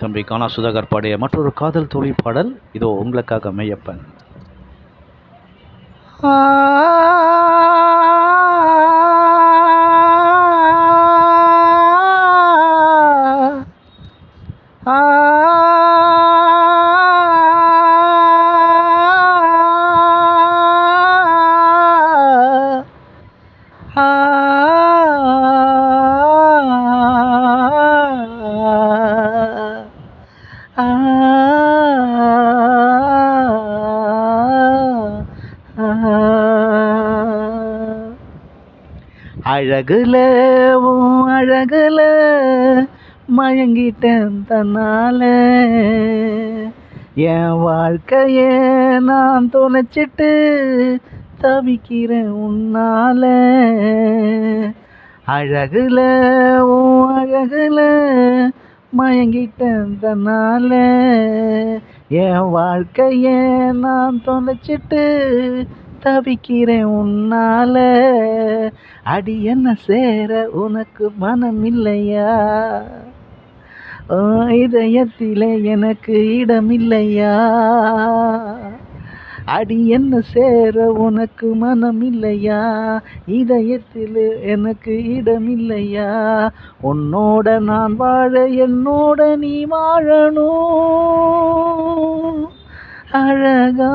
தம்பி கானா சுதாகர் பாடிய மற்றொரு காதல் தோழி பாடல் இதோ உங்களுக்காக மெய்யப்பன். அழகுல அழகுல மயங்கிட்டேன் தன்னால, என் வாழ்க்கைய நான் தொலைச்சிட்டு தவிக்கிறேன் உன்னால. அழகுல அழகுல மயங்கிட்டேன் தன்னால, என் வாழ்க்கைய நான் தொலைச்சிட்டு தவிக்கிறேன் உன்னால. அடி என்ன சேர உனக்கு மனம் இல்லையா? இதயத்திலே எனக்கு இடம் இல்லையா? அடி என்ன சேர உனக்கு மனம் இல்லையா? இதயத்தில் எனக்கு இடம் இல்லையா? உன்னோட நான் வாழ என்னோட நீ வாழணும் அழகானவளே.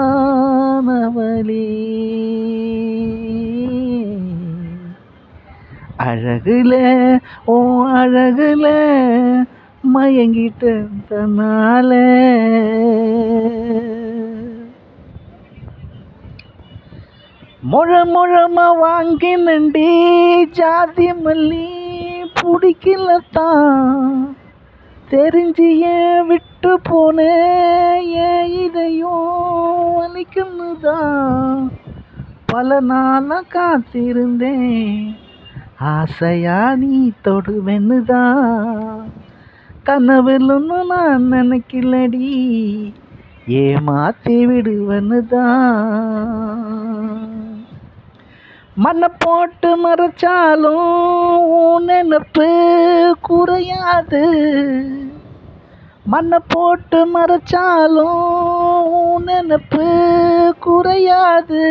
அழகுல அழகுல மயங்கிட்டேன் தன்னால. முழமா வாங்கினண்டி ஜாதி மல்லி பிடிக்கலத்தான், தெரிஞ்சு ஏன் விட்டு போனேன், ஏன் இதையும் வலிக்குன்னுதான். பல நாளா காத்திருந்தேன், ஆசையா நீ தொடுவேன்னுதான். கனவுலும் நான் நினைக்கலடி, ஏமாத்தி விடுவேன்னுதான். மண்ணை போட்டு மறைச்சாலும் நினப்பு குறையாது, மண்ணை போட்டு மறைச்சாலும் நினப்பு குறையாது.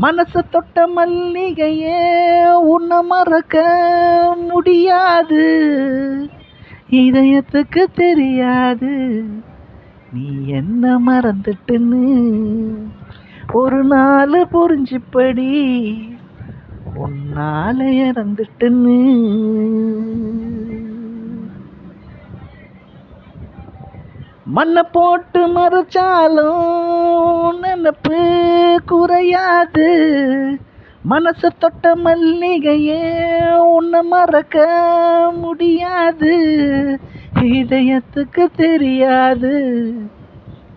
மனசு தொட்ட மல்லிகையே உன்னை மறக்க முடியாது. இதயத்துக்கு தெரியாது நீ என்ன மறந்துட்டுன்னு, ஒரு நாள் புரிஞ்சுப்படி உன்னால இறந்துட்டுன்னு. மண்ணை போட்டு மறைச்சாலும் நினப்பு குறையாது, மனசு தொட்ட மல்லிகையே உன்னை மறக்க முடியாது. இதயத்துக்கு தெரியாது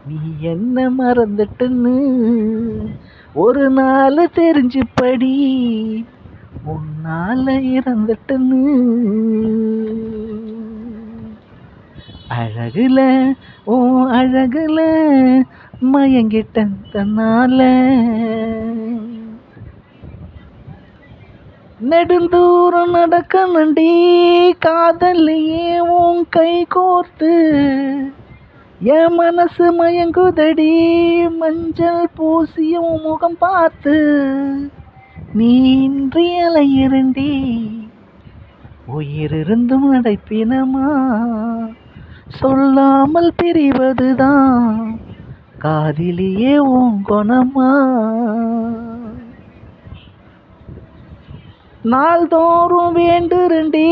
நீ என்ன மறந்துட்டுன்னு, ஒரு நாள் தெரிஞ்சுப்படி உன்னால இறந்துட்டுன்னு. அழகுல அழகுல மயங்கிட்டேன் தன்னால. நெடுந்தூரம் நடக்கணுண்டி காதலியே உன் கை கோர்த்து, என் மனசு மயங்குதடி மஞ்சள் பூசிய முகம் பார்த்து. நீ இன்றி அலையிருண்டி உயிரிருந்தும் நடைப்பினமா, சொல்லாமல் பிரிவதுதான் காதிலேயே உன் குணமா. நாள்தோறும் வேண்டுரண்டி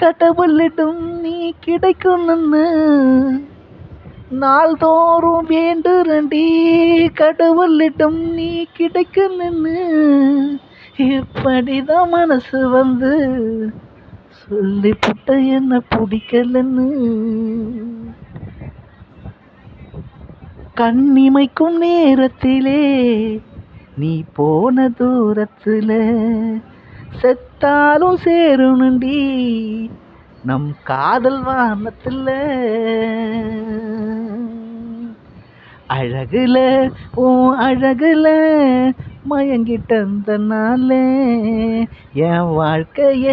கடவுளிடம் நீ கிடைக்கணும்னு, நாள்தோறும் வேண்டுரண்டி கடவுளிடம் நீ கிடைக்கணும்னு. இப்படிதான் மனசு வந்து சொல்லிப்புட்ட என்ன பிடிக்கலன்னு. கண்ணிமைக்கும் நேரத்திலே நீ போன தூரத்துல, செத்தாலும் சேருணுண்டி நம் காதல் வானத்துல. அழகுல அழகுல மயங்கிட்டந்தனால, என் வாழ்க்கைய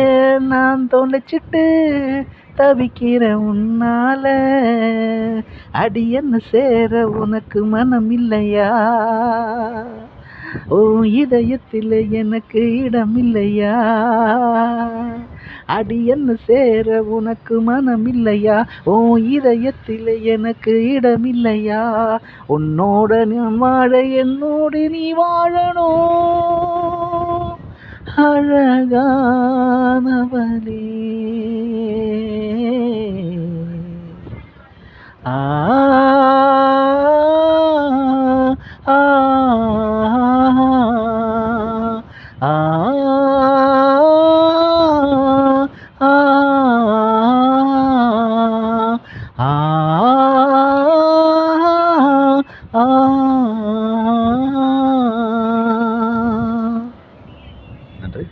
நான் தொலைச்சிட்டு தவிக்கிற உன்னால அடி என்ன சேர உனக்கு மனம் இல்லையா? ஓ இதயத்தில் எனக்கு இடம் இல்லையா? அடி என்ன சேர உனக்கு மனம் இல்லையா? ஓ இதயத்தில் எனக்கு இடம் இல்லையா? உன்னோட நான் வாழ என்னோடு நீ வாழணும் அழகானவளே. ஆ ஆ ஆ நன்றி.